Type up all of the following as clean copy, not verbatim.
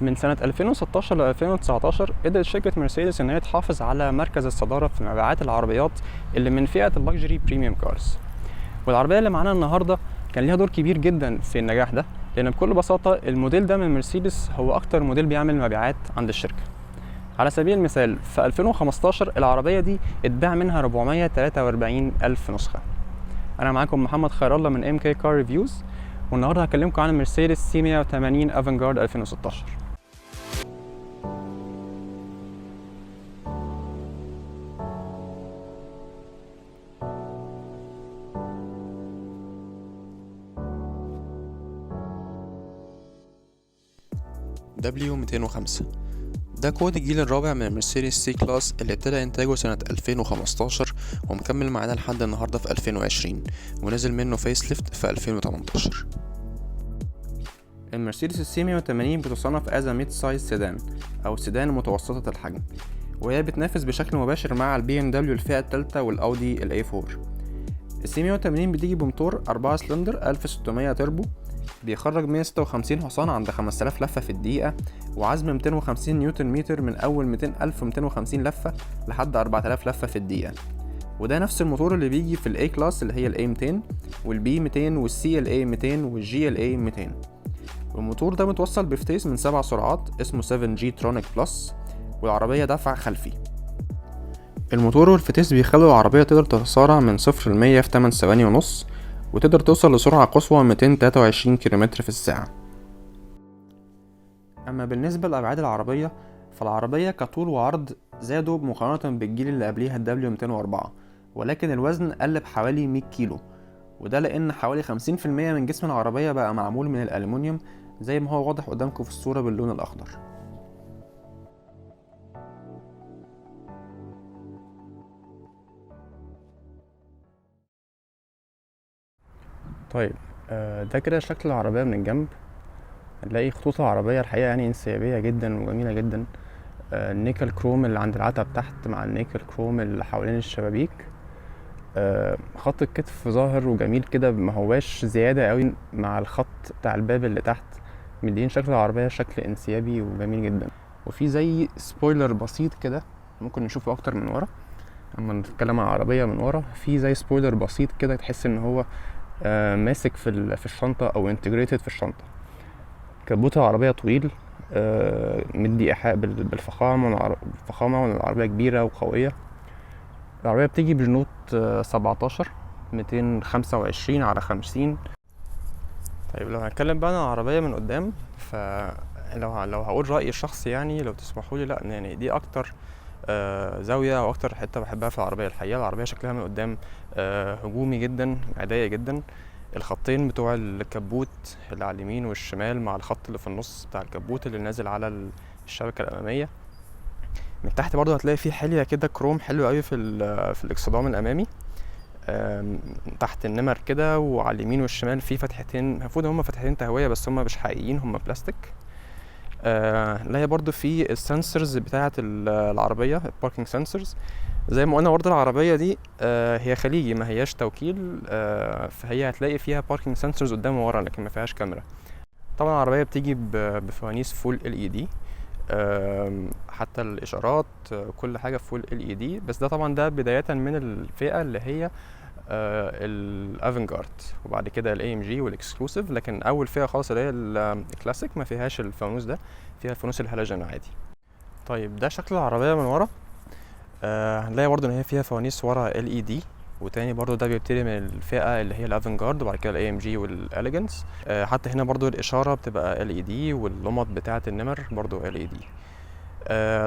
من سنة 2016 ل 2019 قدرت شركة مرسيدس إن هي تحافظ على مركز الصدارة في مبيعات العربيات اللي من فئة اللكجري بريميوم كارز. والعربية اللي معانا النهاردة كان ليها دور كبير جدا في النجاح ده، لأن بكل بساطة الموديل ده من مرسيدس هو أكتر موديل بيعمل مبيعات عند الشركة. على سبيل المثال في 2015 العربية دي اتباع منها 443 ألف نسخة. أنا معاكم محمد خير الله من MK Car Reviews، والنهاردة هكلمكم عن مرسيدس C180 افنجارد 2016. W205 ده كود الجيل الرابع من مرسيدس سي كلاس اللي ابتدى انتاجه سنة 2015 ومكمل معانا لحد النهاردة في 2020، ونزل منه فيس ليفت في 2018. المرسيدس السي 180 بتصنف as a mid-size sedan أو سيدان متوسطة الحجم، وهي بتنافس بشكل مباشر مع البي ام دبليو الفئة الثالثة والأودي الاي 4. السي 180 بتيجي بموتور 4 سلندر 1600 تربو، بيخرج 156 حصان عند 5000 لفة في الدقيقة، وعزم 250 نيوتن متر من أول 1250 لفة لحد 4000 لفة في الدقيقة. وده نفس الموتور اللي بيجي في الاي كلاس اللي هي الاي 200 والبي 200 والسي ال اي 200 والجي ال اي 200. والموتور ده متوصل بفتيس من 7 سرعات اسمه 7G ترونيك بلس، والعربية دفع خلفي. الموتور والفتيس بيخلوا العربية تقدر تتسارع من 0 ل 100 في 8 ثواني ونص، وتقدر توصل لسرعة قصوى 223 كيلومتر في الساعة. أما بالنسبة لأبعاد العربية، فالعربية كطول وعرض زادوا مقارنة بالجيل اللي قبليها W204، ولكن الوزن قل بحوالي 100 كيلو، وده لأن حوالي 50% من جسم العربية بقى معمول من الألمنيوم زي ما هو واضح قدامكم في الصورة باللون الأخضر. طيب ده كده شكل العربية من الجنب. هنلاقي خطوط العربية الحقيقة يعني انسيابية جدا وجميلة جدا. النيكل كروم اللي عند العتب تحت مع النيكل كروم اللي حوالين الشبابيك. خط الكتف ظاهر وجميل كده، ما هواش زيادة قوي مع الخط بتاع الباب اللي تحت، مدين شكل العربية شكل انسيابي وجميل جدا. وفي زي سبويلر بسيط كده ممكن نشوفه اكتر من ورا. اما نتكلم عن العربية من ورا، في زي سبويلر بسيط كده تحس ان هو ماسك في الشنطة او انتجريتد في الشنطة. كبوت العربية طويل، مدي إيحاء بالفخامة وإن العربية كبيرة وقوية. العربية بتيجي بجنوط 17 225 على 50. طيب لو هنتكلم بقى عن العربية من قدام، فلو هقول رأيي الشخصي يعني لو تسمحوا لي، لا يعني دي أكتر زاوية وأكتر حتة بحبها في العربية. الحقيقة العربية شكلها من قدام هجومي جدا، عدائي جدا. الخطين بتوع الكبوت اللي على اليمين والشمال مع الخط اللي في النص بتاع الكبوت اللي نازل على الشبكة الأمامية. من تحت برضو هتلاقي فيه حلية كده كروم حلو قوي في الاكسدام الأمامي. تحت النمر كده وعلى اليمين والشمال في فتحتين، المفروض هما فتحتين تهوية بس هما مش حقيقيين، هما بلاستيك. هي برضو في السنسرز بتاعة العربية، الباركينج سنسرز. زي ما قلنا برضه العربية دي هي خليجي ما هياش توكيل، فهي هتلاقي فيها باركينج سنسورز قدام وورا لكن ما فيهاش كاميرا. طبعا العربية بتيجي بفوانيس فول LED، حتى الإشارات كل حاجة فول LED. بس ده طبعا ده بداية من الفئة اللي هي الافنجارد، وبعد كده الاي ام جي والاكسكلوسيف. لكن اول فئة خالص اللي هي الكلاسيك ما فيهاش الفانوس ده، فيها الفانوس الهالوجين عادي. طيب ده شكل العربية من ورا. هنلاقي برضه ان هي فيها فوانيس ورا LED، وتاني برضه ده بيبتدي من الفئة اللي هي الافنجارد وبعد كده الاي ام جي والاليجنس. حتى هنا برضه الاشارة بتبقى LED واللمط بتاعة النمر برضه LED.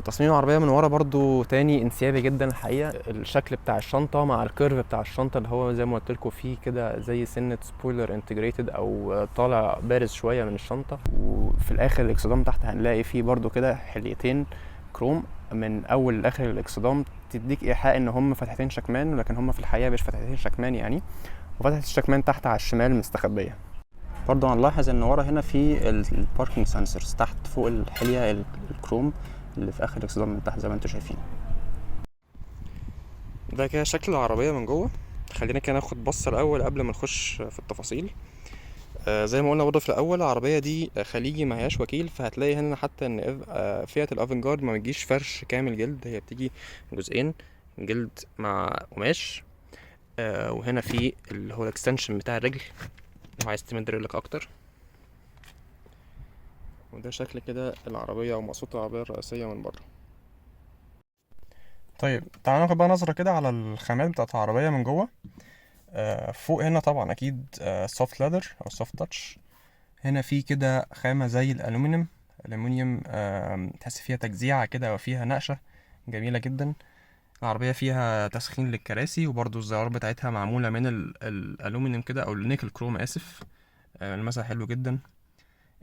تصميم العربية من ورا برضو تاني انسيابي جدا الحقيقة. الشكل بتاع الشنطة مع الكيرف بتاع الشنطة اللي هو زي ما قلت لكم فيه كده زي سنة سبويلر انتجريتد او طالع بارز شوية من الشنطة. وفي الاخر الاكسدام تحت هنلاقي فيه برضو كده حليتين كروم من اول لاخر الاكسدام، تديك ايحاء ان هم فتحتين شكمان، لكن هم في الحقيقة مش فتحتين شكمان يعني. وفتحة الشكمان تحت على الشمال مستخبية. برضو هنلاحظ ان ورا هنا في الباركينج سنسورز تحت فوق الحلية الكروم اللي في اخر الاكسدام من تحت زي ما انتم شايفين. ده كده شكل العربيه من جوه. خلينا كده ناخد بصه الاول قبل ما نخش في التفاصيل. زي ما قلنا برضه في الاول، العربيه دي خليجي ما هياش وكيل، فهتلاقي هنا حتى ان فئه الافنجارد ما بتجيش فرش كامل جلد، هي بتيجي جزئين جلد مع قماش. وهنا في اللي هو الاكستنشن بتاع الرجل لو عايز تمد رجلك اكتر. وده شكل كده العربيه او مقصوده العربيه الرئيسيه من بره. طيب تعالى ناخد بقى نظرة كده على الخامات بتاعت العربية من جوه. فوق هنا طبعا أكيد سوفت ليذر أو سوفت تاتش. هنا في كده خامة زي الألومنيوم، تحس فيها تجزيعة كده وفيها نقشة جميلة جدا. العربية فيها تسخين للكراسي، وبرضو الزرار بتاعتها معمولة من الألومنيوم كده أو النيكل كروم آسف. المسح حلو جدا.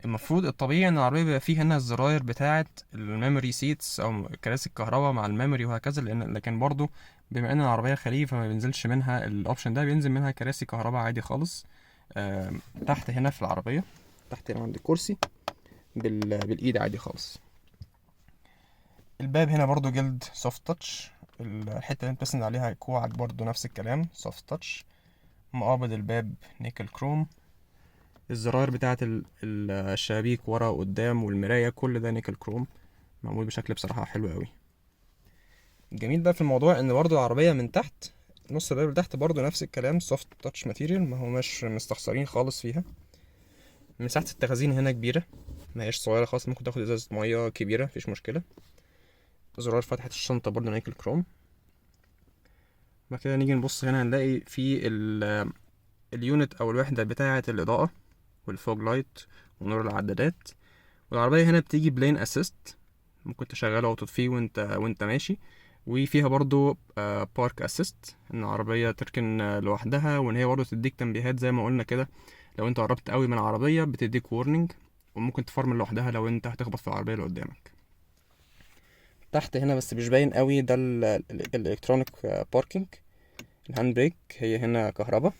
المفروض الطبيعي ان العربيه بيبقى فيه هنا الزراير بتاعه الميموري سيتس او كراسي الكهرباء مع الميموري وهكذا، لكن برضو بما ان العربيه خليجي فما بينزلش منها الاوبشن ده، بينزل منها كراسي كهرباء عادي خالص. تحت هنا في العربيه، تحت هنا عند الكرسي بالايد عادي خالص. الباب هنا برضو جلد سوفت تاتش. الحته اللي انت بتسند عليها كوعك برضو نفس الكلام سوفت تاتش. مقابض الباب نيكل كروم. الزراير بتاعة الشبابيك ورا وقدام والمراية كل ده نيكل كروم، معمول بشكل بصراحة حلو قوي. الجميل بقى في الموضوع ان برضو العربية من تحت، نص الباب اللي تحت برضو نفس الكلام سوفت تاتش ماتيريال، ما هو مش مستخسرين خالص فيها. مساحة التخزين هنا كبيرة، ما هيش صغيرة خالص، ممكن تاخد ازازة مية كبيرة مفيش مشكلة. زرار فتحة الشنطة برضو نيكل كروم. بعد كده نيجي نبص هنا هنلاقي في اليونت او الوحدة بتاعة الإضاءة والفوج لايت ونور العدادات. والعربية هنا بتيجي بلين اسيست، ممكن تشغله وتطفيه وانت ماشي. وفيها برضو بارك اسيست، ان العربية تركن لوحدها، وان هي برضو تديك تنبيهات زي ما قلنا كده. لو انت قربت قوي من العربية بتديك وورنينج، وممكن تفرمل لوحدها لو انت هتخبط في العربية اللي قدامك. تحت هنا بس مش باين قوي ده الالكترونيك باركينج. الهاند بريك هي هنا كهرباء.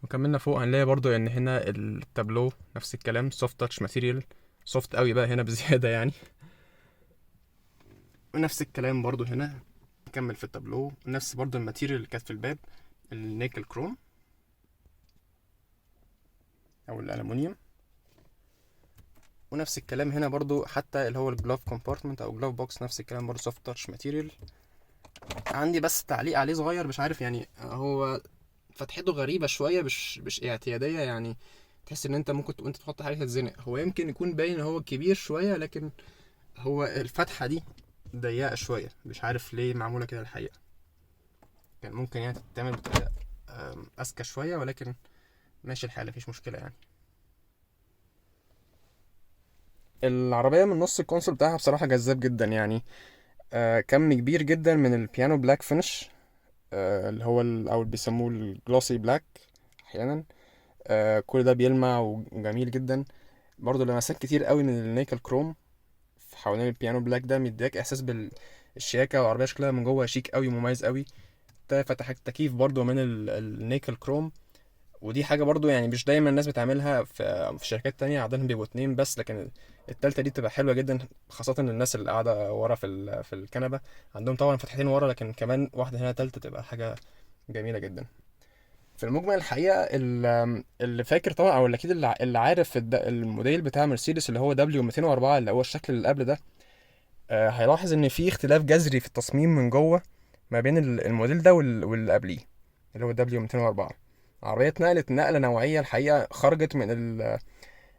وكملنا فوق هنلاقي برضو ان هنا التابلو نفس الكلام سوفت تاتش ماتيريال، سوفت قوي بقى هنا بزيادة يعني. ونفس الكلام برضو هنا نكمل في التابلو، نفس برضو الماتيريال اللي كانت في الباب النيكل كروم او الالومنيوم. ونفس الكلام هنا برضو حتى اللي هو الجلاف كومبارتمنت او جلاف بوكس نفس الكلام برضو سوفت تاتش ماتيريال. عندي بس تعليق عليه صغير، مش عارف يعني هو فتحته غريبة شوية، مش اعتيادية يعني. تحس ان انت ممكن وانت تحط حاجة تتزنق، هو يمكن يكون باين ان هو كبير شوية، لكن هو الفتحة دي ضيقة شوية، مش عارف ليه معمولة كده الحقيقة. كان ممكن يعني تتعمل بطريقة أذكى شوية، ولكن ماشي الحال مفيش مشكلة يعني. العربية من نص الكونسول بتاعها بصراحة جذاب جدا يعني. كم كبير جدا من البيانو بلاك فينش، اللي هو أو اللي بيسموه الجلوسي بلاك أحيانا. كل ده بيلمع وجميل جدا. برضو لمسات كتير قوي من النيكل كروم في حوالين البيانو بلاك، ده مديك إحساس بالشياكة، والعربية شكلها من جوه شيك قوي مميز قوي. فتحت التكييف برضو من النيكل كروم، ودي حاجة برضو يعني مش دايما الناس بتعملها في شركات تانية، عادة بيبقوا اتنين بس، لكن التالتة دي بتبقى حلوة جدا، خاصة الناس اللي قاعدة ورا في الكنبة عندهم طبعا فتحتين ورا، لكن كمان واحدة هنا تالتة تبقى حاجة جميلة جدا. في المجمل الحقيقة اللي فاكر طبعا او اللي اكيد اللي عارف الموديل بتاع مرسيدس اللي هو W204 اللي هو الشكل اللي قبل ده، هيلاحظ ان في اختلاف جذري في التصميم من جوه ما بين الموديل ده واللي قبليه اللي هو W204. العربية اتنقلت نقلة نوعية الحقيقة، خرجت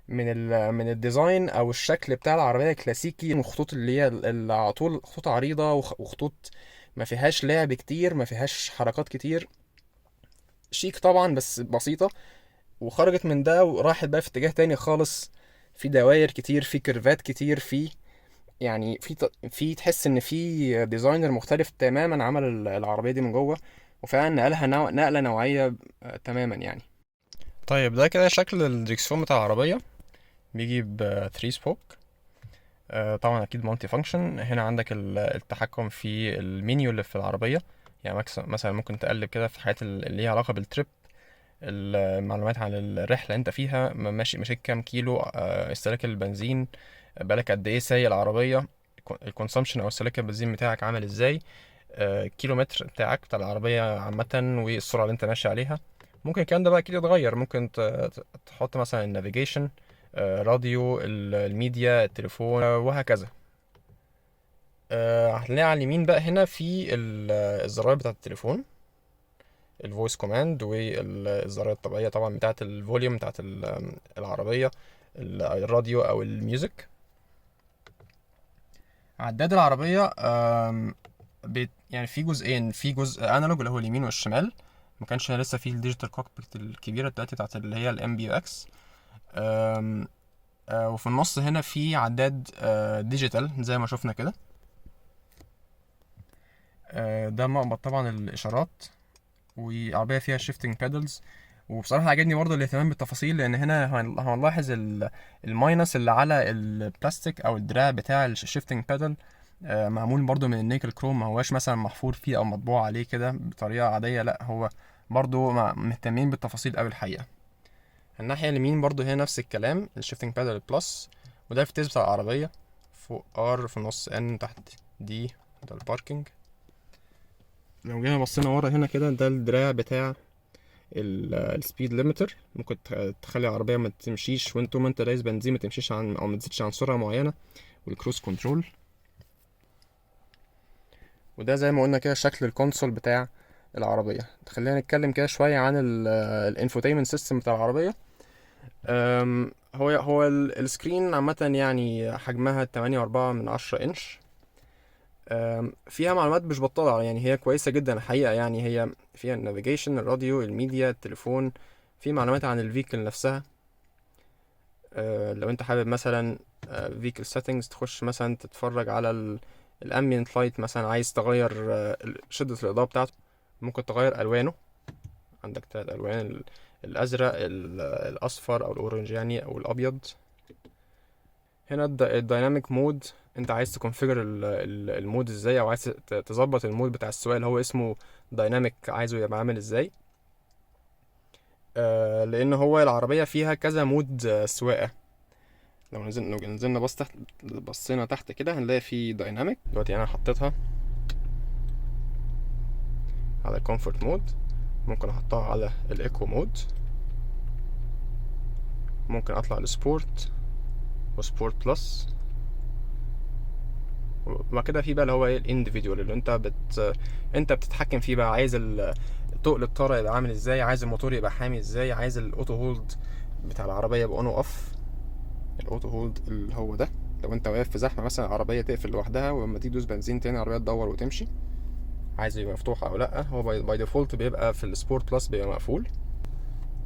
من الديزاين او الشكل بتاع العربية الكلاسيكي، وخطوط اللي هي اللي على طول خطوط عريضة وخطوط ما فيهاش لعب كتير، ما فيهاش حركات كتير، شيك طبعا بس بسيطة. وخرجت من ده وراحت بقى في اتجاه تاني خالص، في دواير كتير، في كيرفات كتير، يعني في تحس ان في ديزاينر مختلف تماما عمل العربية دي من جوه، وفعلا نقلها نقلة نوعية تماما يعني. طيب ده كده شكل الدريكسيون بتاع العربية، بيجي ب 3 سبوك. طبعا اكيد مالتي فانكشن. هنا عندك التحكم في المنيو اللي في العربية، يعني مثلا ممكن تقلب كده في حاجات اللي ليها علاقة بالتريب، المعلومات عن الرحلة اللي انت فيها، ماشي كام كيلو، استهلاك البنزين، بالك قد ايه سايق العربية، الكونسومشن او استهلاك البنزين بتاعك عامل ازاي، الكيلومتر بتاعك بتاع العربية عامة، والسرعة اللي انت ماشي عليها، ممكن الكلام ده بقى اكيد يتغير، ممكن تحط مثلا النافيجيشن، راديو، الميديا، التليفون، وهكذا. هتلاقي على اليمين بقى هنا في الزراير بتاعة التليفون، الفويس كوماند، والزراير الطبيعية طبعا بتاعة الفوليوم بتاعة العربية، الراديو او الميوزك. عداد العربية يعني في جزئين، في جزء انالوج اللي هو اليمين والشمال، ما كانش لسه في الديجيتال كوكبيت الكبيرة دلوقتي بتاعت اللي هي الام بي اكس. وفي النص هنا في عداد ديجيتال زي ما شفنا كده. ده مقبض طبعا الاشارات، وعربية فيها شيفتنج بيدلز. وبصراحة عجبني برضه الاهتمام بالتفاصيل، لأن هنا هنلاحظ الماينس اللي على البلاستيك أو الدراع بتاع الشيفتنج بيدل، معمول برضه من النيكل كروم، ما هواش مثلا محفور فيه أو مطبوع عليه كده بطريقة عادية، لأ هو برضه مهتمين بالتفاصيل أوي الحقيقة. الناحية اليمين برضه هي نفس الكلام، الشيفتنج بيدل بلس، وده الفتيس بتاع العربية، فوق ار، في النص ان، تحت دي، ده الباركينج. لو جينا بصينا ورا هنا كده، ده الدراع بتاع السبيد ليميتر، ممكن تخلي العربيه ما تمشيش وانت ما انت دايس بنزين، ما تمشيش عن او ما تزيدش عن سرعه معينه، والكروز كنترول. وده زي ما قلنا كده شكل الكونسول بتاع العربيه. خلينا نتكلم كده شويه عن الانفوتينمنت سيستم بتاع العربيه. هو السكرين عامه يعني حجمها 8.4 انش. فيها معلومات مش بطالة، يعني هي كويسة جدا الحقيقة. يعني هي فيها النافيجيشن، الراديو، الميديا، التليفون، في معلومات عن الفيكل نفسها. لو انت حابب مثلا فيكل سيتنجز، تخش مثلا تتفرج على الامبيانت لايت مثلا، عايز تغير شدة الإضاءة بتاعته، ممكن تغير ألوانه. عندك 3 ألوان، الأزرق، الأصفر أو الأورنج يعني، أو الأبيض. هنا الدايناميك مود، انت عايز تكونفيجر المود ازاي، او عايز تظبط المود بتاع السواقه اللي هو اسمه دايناميك، عايزه يبقى عامل ازاي. لان هو العربيه فيها كذا مود سواقه. لو نزلنا بص تحت، بصينا تحت كده هنلاقي في دايناميك. دلوقتي انا حطيتها على الكومفورت مود، ممكن احطها على الايكو مود، ممكن اطلع لسبورت وسبورت بلس. وبعد كده في بقى اللي هو ايه الانديفيديوال، اللي انت بتتحكم فيه بقى، عايز تقل الطاره يبقى عامل ازاي، عايز الموتور يبقى حامي ازاي، عايز الاوتو هولد بتاع العربيه يبقى اون اوف. الاوتو هولد اللي هو ده، لو انت واقف في زحمه مثلا العربيه تقفل لوحدها، ولما تيجي تدوس بنزين تاني العربيه تدور وتمشي، عايز يبقى مفتوح او لا. هو باي ديفولت بيبقى في السبورت بلس بيبقى مقفول.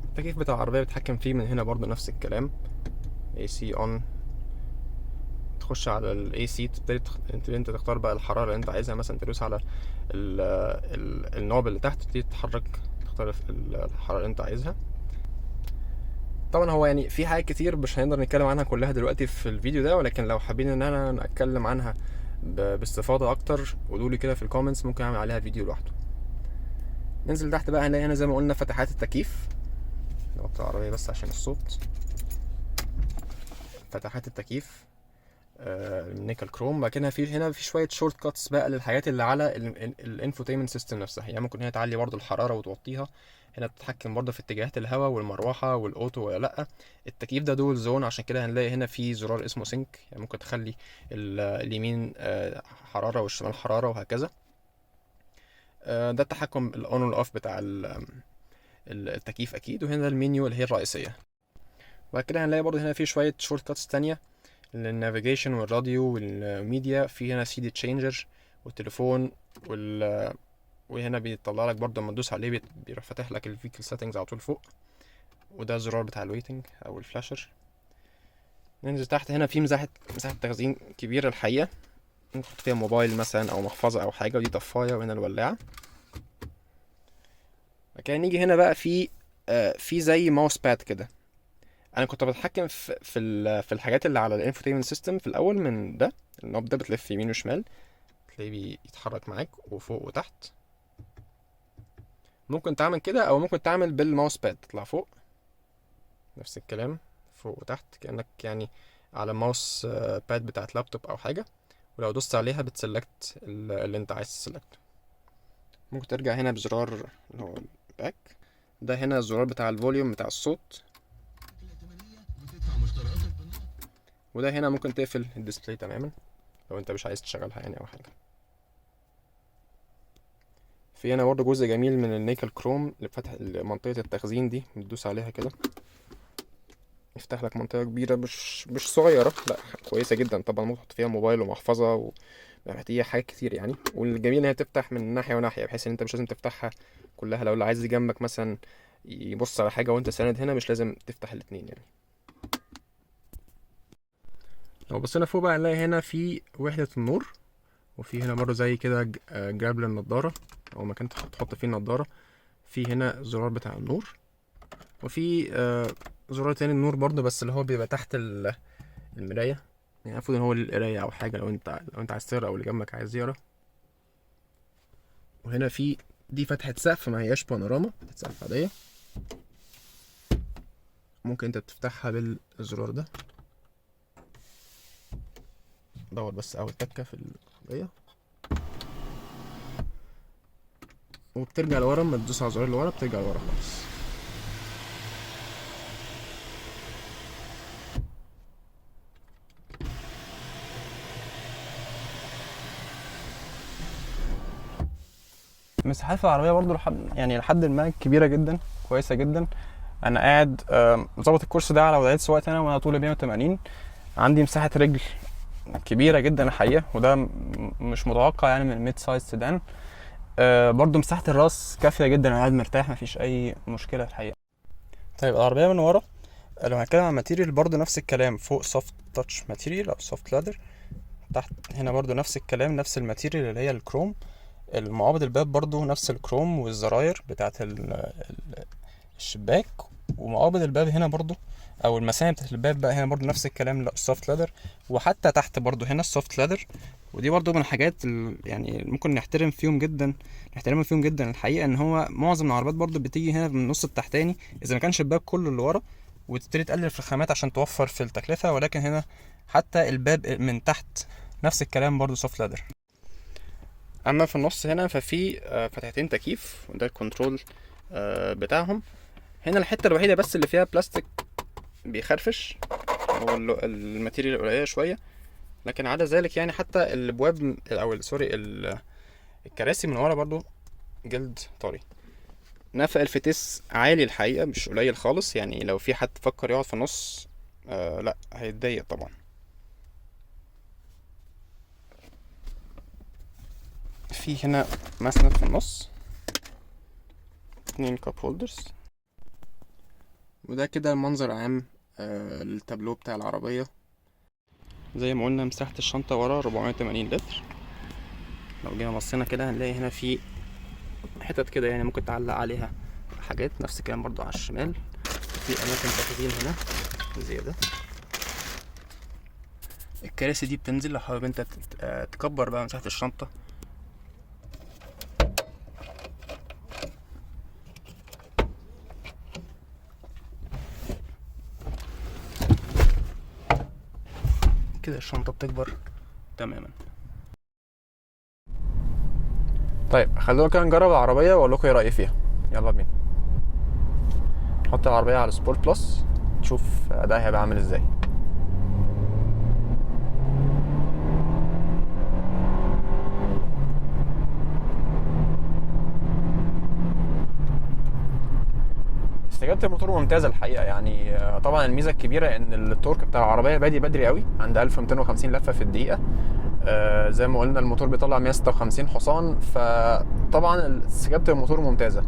التكييف بتاع العربيه بتتحكم فيه من هنا برضو نفس الكلام، اي سي اون. تخش على الاي سي، تبتدي انت تختار بقى الحراره اللي انت عايزها، مثلا تدوس على النوب اللي تحت، تبتدي تتحرك، تختار الحراره اللي انت عايزها. طبعا هو يعني في حاجات كتير مش هنقدر نتكلم عنها كلها دلوقتي في الفيديو ده، ولكن لو حابين ان انا اتكلم عنها باستفاضه اكتر، قولولي كده في الكومنتس، ممكن اعمل عليها فيديو لوحده. ننزل تحت بقى هنلاقي هنا زي ما قلنا فتحات التكييف. نوطي العربيه بس عشان الصوت. فتحات التكييف نيكل كروم. بعد كده هنا في شويه شورت كاتس بقى للحاجات اللي على الانفوتينمنت سيستم نفسها. يعني ممكن هنا تعلي برضو الحراره وتوطيها، هنا بتتحكم برضو في اتجاهات الهواء والمروحه والاوتو ولا لا. التكييف ده دول زون، عشان كده هنلاقي هنا في زرار اسمه سينك، يعني ممكن تخلي اليمين حراره والشمال حراره وهكذا. ده التحكم الاون والاوف بتاع التكييف اكيد. وهنا المنيو اللي هي الرئيسيه. بعد كده هنلاقي برضو هنا في شويه شورت كاتس تانية للنافيجيشن والراديو والميديا. في هنا سي دي تشينجر والتليفون وهنا بيطلع لك برضه لما تدوس عليه بيروح فاتح لك الفيكل سيتنجز على طول فوق. وده الزرار بتاع الويتنج او الفلاشر. ننزل تحت، هنا في مساحه تخزين كبيره الحقيقه، نحط فيها موبايل مثلا او محفظه او حاجه، ودي طفايه، وهنا الولاعه. بعد كده نيجي هنا بقى في زي ماوس باد كده. انا كنت بتحكم في الحاجات اللي على الانفوتينمنت سيستم في الاول من ده. النوب ده بتلف يمين وشمال، تلاقيه بيتحرك معاك وفوق وتحت. ممكن تعمل كده، او ممكن تعمل بالماوس باد، تطلع فوق نفس الكلام، فوق وتحت، كأنك يعني على ماوس باد بتاعت لابتوب او حاجة. ولو دوست عليها بتسلكت اللي انت عايز تسلكته. ممكن ترجع هنا بزرار اللي هو الباك. ده هنا الزرار بتاع الفوليوم بتاع الصوت، وده هنا ممكن تقفل الديسبلاي تماما لو انت مش عايز تشغلها يعني او حاجه. في هنا برضه جزء جميل من النيكل كروم لفتح منطقه التخزين دي، بتدوس عليها كده يفتح لك منطقه كبيره، مش صغيره، لا كويسه جدا طبعا. ممكن تحط فيها موبايل ومحفظه ومحتاجة حاجات كتير يعني. والجميل ان هي بتفتح من ناحيه وناحيه، بحيث ان انت مش لازم تفتحها كلها. لو اللي عايز جنبك مثلا يبص على حاجه وانت ساند هنا، مش لازم تفتح الاتنين يعني. لو بصينا فوق بقى نلاقي هنا في وحده النور، وفي هنا برضه زي كده جراب للنضاره او مكان تحط فيه النضاره. في هنا الزرار بتاع النور، وفي زرار تاني النور برضه، بس اللي هو بيبقى تحت المرايه، يعني المفروض ان هو للقرايه او حاجه، لو انت عايز تقرا او اللي جنبك عايز يقرا. وهنا دي فتحه سقف، ما هياش بانوراما، فتحه سقف عاديه، ممكن انت بتفتحها بالزرار ده. دور بس اول تكه في العربيه وبترجع لورا، ما تدوس على الزرار اللي ورا بترجع لورا خالص. مساحات في العربيه برضو لحد ما كبيره جدا، كويسه جدا. انا قاعد مظبط الكرسي ده على وضعيه سواقتي انا، وانا طولي 180. عندي مساحه رجل كبيره جدا الحقيقه، وده مش متوقع يعني من الميد سايز سيدان. برضو مساحه الراس كافيه جدا، انا قاعد مرتاح، مفيش اي مشكله الحقيقه. طيب العربيه من ورا، لو هنتكلم عن ماتيريال برضو نفس الكلام، فوق سوفت تاتش ماتيريال او سوفت لادر، تحت هنا برضو نفس الكلام، نفس الماتيريال اللي هي الكروم. المقابض الباب برضو نفس الكروم، والزراير بتاعت الشباك، ومقابض الباب هنا برضو او المسامع بتاعت الباب بقى هنا برضو نفس الكلام، السوفت لادر. وحتى تحت برضو هنا السوفت لادر. ودي برضو من الحاجات يعني ممكن نحترمهم فيهم جدا الحقيقه، ان هو معظم العربيات برضو بتيجي هنا من النص التحتاني اذا ما كانش الباب كله اللي ورا، وتبتدي تقلل في الخامات عشان توفر في التكلفه. ولكن هنا حتى الباب من تحت نفس الكلام برضو سوفت لادر. اما في النص هنا ففي فتحتين تكييف، وده الكنترول بتاعهم. هنا الحته الوحيده بس اللي فيها بلاستيك بيخرفش، هو الماتيريال قليله شويه، لكن عدا ذلك يعني حتى الابواب او سوري الكراسي من ورا برضو جلد طري. نفق الفتيس عالي الحقيقه، مش قليل خالص، يعني لو في حد فكر يقعد في النص لا هيتضايق طبعا. في هنا مسند في النص، 2 كاب هولدرز. وده كده المنظر العام للتابلو بتاع العربية. زي ما قلنا مساحة الشنطة ورا 480 لتر. لو جينا بصينا كده هنلاقي هنا في حتت كده يعني ممكن تعلق عليها حاجات، نفس الكلام برضو على الشمال. في أماكن تخزين هنا زيادة. الكراسي دي بتنزل لو حابب انت تكبر بقى مساحة الشنطة. كده الشنطة بتكبر تماما. طيب خلونا كده نجرب العربية واقول لكم ايه رأيي فيها. يلا بينا نحط العربية على سبورت بلس، نشوف ادائها هيبقى عامل ازاي. استجابة الموتور ممتازة الحقيقة، يعني طبعا الميزة الكبيرة ان التورك بتاع العربية بادي بدري قوي، عند 1250 لفة في الدقيقة. زي ما قلنا الموتور بيطلع 156 حصان، فطبعا استجابة الموتور ممتازة.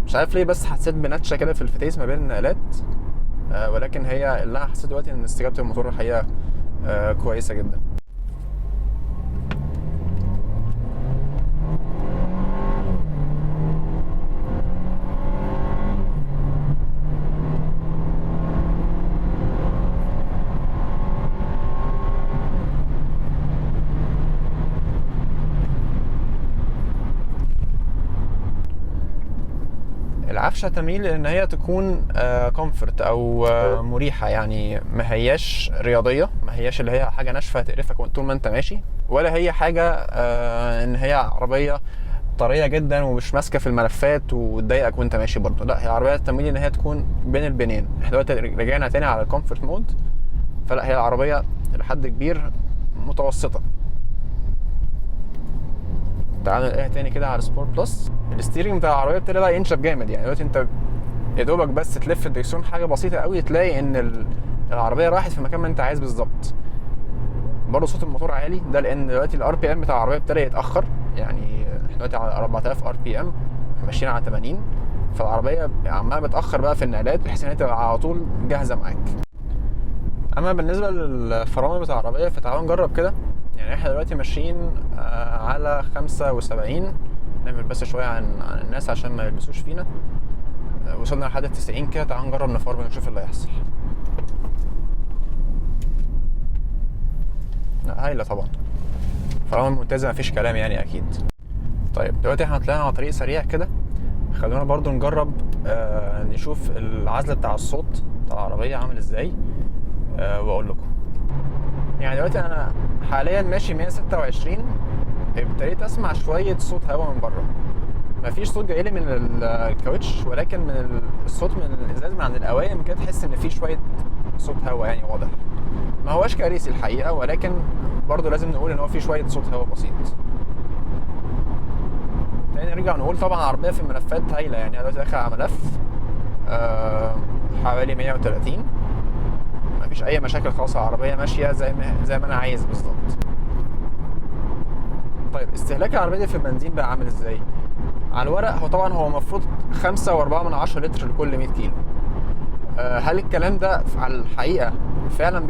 مش عارف ليه بس حسيت بنتشة كده في الفتيس ما بين النقلات، ولكن هي اللي انا حسيت دلوقتي ان استجابة الموتور الحقيقة كويسة جدا. العفشة تميل ان هي تكون كومفورت او مريحة، يعني ما هياش رياضية، ما هياش اللي هي حاجة ناشفة تقرفك طول ما انت ماشي، ولا هي حاجة ان هي عربية طريه جدا ومش ماسكه في الملفات وتضايقك وانت ماشي برضه. لا، هي عربيه تميل ان هي تكون بين البنين. احنا دلوقتي رجعنا تاني على الكومفورت مود، فلا هي العربيه لحد كبير متوسطه. تعالوا نلاقيها تاني كده على سبورت بلس. الستيرنج بتاع العربيه ابتدى بقى ينشف جامد، يعني دلوقتي انت يا دوبك بس تلف الدركسيون حاجه بسيطه قوي تلاقي ان العربيه راحت في مكان ما انت عايز بالظبط. برضه صوت الموتور عالي، ده لان دلوقتي الار بي ام بتاع العربيه ابتدى يتاخر. يعني احنا دلوقتي على 4000 ار بي ام، ماشيين على 80، فالعربيه عماله بتاخر بقى في النقلات بحيث ان هي تبقى على طول جاهزه معاك. اما بالنسبه للفرامل بتاع العربيه فتعالوا نجرب كده. يعني احنا دلوقتي ماشيين على 75. نعمل بس شويه عن الناس عشان ما يلبسوش فينا. وصلنا لحد 90 كده. تعالوا نجرب نفرمل ونشوف اللي هيحصل. لا، هايله طبعا، فرامل ممتازه مفيش كلام يعني اكيد. طيب دلوقتي احنا طلعنا على طريق سريع كده، خلونا برضو نجرب نشوف العزل بتاع الصوت بتاع العربيه عامل ازاي واقول لكم. يعني دلوقتي انا حاليا ماشي 126، ابتديت اسمع شويه صوت هواء من بره. مفيش صوت جاي لي من الكاوتش، ولكن من الصوت من الازاز من عند القوايم كده تحس ان في شويه صوت هواء يعني واضح. ما هواش كارثي الحقيقه، ولكن برضو لازم نقول ان هو في شويه صوت هواء بسيط. تاني نرجع نقول طبعا العربيه في الملفات هايله. يعني انا دلوقتي داخل على ملف حوالي 130، مفيش اي مشاكل خالص. العربيه ماشيه زي ما انا عايز بالظبط. طيب استهلاك العربيه دي في البنزين بقى عامل ازاي؟ على الورق هو طبعا هو المفروض 5.4 لتر لكل 100 كيلو. هل الكلام ده على الحقيقه فعلا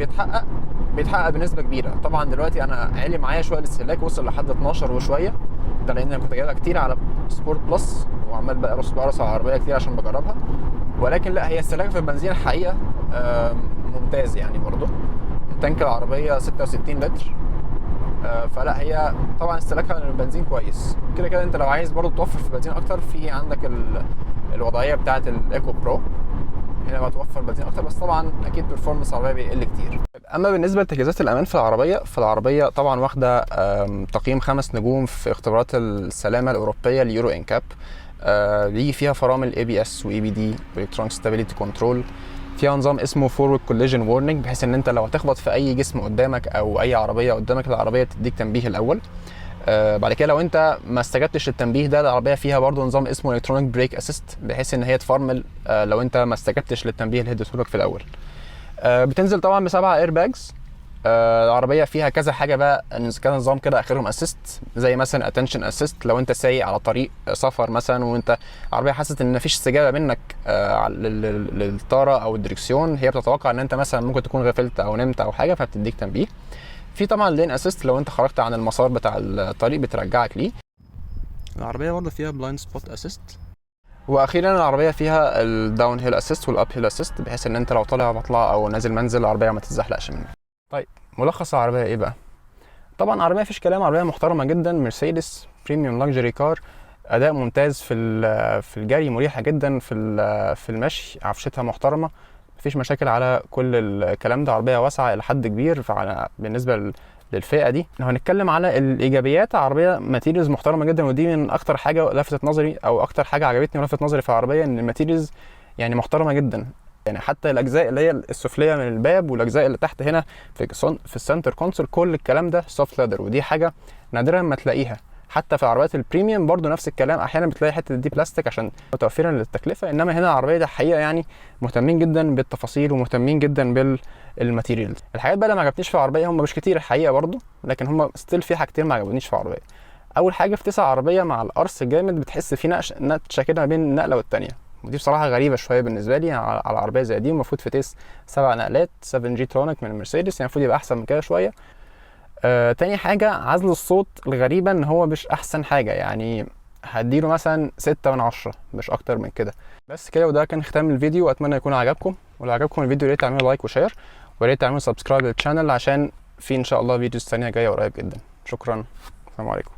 بيتحقق بنسبه كبيره؟ طبعا دلوقتي انا عالي معايا شويه الاستهلاك، وصل لحد 12 وشويه، ده لان انا كنت جايبها كتير على سبورت بلس وعمال بقى ارص على العربيه كتير عشان بجربها. ولكن لا، هي استهلاكها في البنزين الحقيقه ممتاز يعني. برضو تانك العربيه 66 لتر، فلا هي طبعا استهلاكها من البنزين كويس. كده كده انت لو عايز برضو توفر في البنزين اكتر، في عندك الوضعيه بتاعه الايكو برو، هنا بتوفر بنزين اكتر، بس طبعا اكيد برفورمانس العربيه بيقل كتير. اما بالنسبه لتجهيزات الامان في العربيه، فالعربيه طبعا واخده تقييم 5 نجوم في اختبارات السلامه الاوروبيه اليورو انكاب. بيجي فيها فرامل ABS و EBD والكترونيك ستابيليتي كنترول. فيها نظام اسمه فورورد كوليجن وورنينج، بحيث ان انت لو هتخبط في اي جسم قدامك او اي عربيه قدامك العربيه تديك تنبيه الاول. بعد كده لو انت ما استجبتش للتنبيه ده، العربيه فيها برضو نظام اسمه الكترونيك بريك اسيست، بحيث ان هي تفرمل لو انت ما استجبتش للتنبيه اللي اديته لك في الاول. بتنزل طبعا ب7 اير باجز. العربيه فيها كذا حاجه بقى، كذا نظام كده اخرهم اسيست، زي مثلا اتنشن اسيست لو انت سايق على طريق سفر مثلا وانت العربيه حاسه ان مفيش استجابه منك للطاره او الدركسيون، هي بتتوقع ان انت مثلا ممكن تكون غفلت او نمت او حاجه فبتديك تنبيه. في طبعا لين اسيست لو انت خرجت عن المسار بتاع الطريق بترجعك ليه. العربيه برضه فيها بلايند سبوت اسيست. واخيرا العربيه فيها الداون هيل اسيست والاب هيل اسيست، بحيث ان انت لو طالع مطلع او نازل منزل العربيه ما تتزحلقش منك. طيب ملخص العربيه ايه بقى؟ طبعا العربيه مفيش كلام، عربيه محترمه جدا، مرسيدس بريميوم لاكجري كار، اداء ممتاز في الجري، مريحه جدا في المشي، عفشتها محترمه، مفيش مشاكل على كل الكلام ده. عربيه واسعه الى حد كبير بالنسبه للفئه دي. لو هنتكلم على الايجابيات، عربيه ماتيريالز محترمه جدا، ودي من اكتر حاجه لفتت نظري او اكتر حاجه عجبتني ولفتت نظري في العربيه، ان الماتيريالز يعني محترمه جدا. يعني حتى الاجزاء اللي هي السفليه من الباب والاجزاء اللي تحت هنا في السنتر كونسول، كل الكلام ده سوفت ليدر، ودي حاجه نادرا ما تلاقيها. حتى في العربيات البريميوم برضو نفس الكلام، احيانا بتلاقي حته دي بلاستيك عشان متوفرا للتكلفه، انما هنا العربيه دي حقيقه يعني مهتمين جدا بالتفاصيل ومهتمين جدا بالماتيريالز. الحاجات بقى اللي ما عجبتنيش في العربيه هم مش كتير الحقيقه برضو، لكن هم ستيل في حاجتين ما عجبونيش في العربيه. اول حاجه في تسع عربيه مع القرص جامد، بتحس في نقشه كده ما بين النقله والثانيه، ودي بصراحه غريبه شويه بالنسبه لي على عربيه زي دي. المفروض في تيس 7 نقلات 7 جي ترونيك من المرسيدس، يعني المفروض يبقى احسن من كده شويه. تاني حاجه عزل الصوت، الغريبه ان هو مش احسن حاجه، يعني هديله مثلا 6 من 10 مش اكتر من كده. بس كده، وده كان ختام الفيديو، اتمنى يكون عجبكم. ولو عجبكم الفيديو يا ريت تعملوا لايك وشير، ويا ريت تعملوا سبسكرايب للشانل عشان في ان شاء الله فيديوز ثانيه جايه قريب جدا. شكرا، السلام عليكم.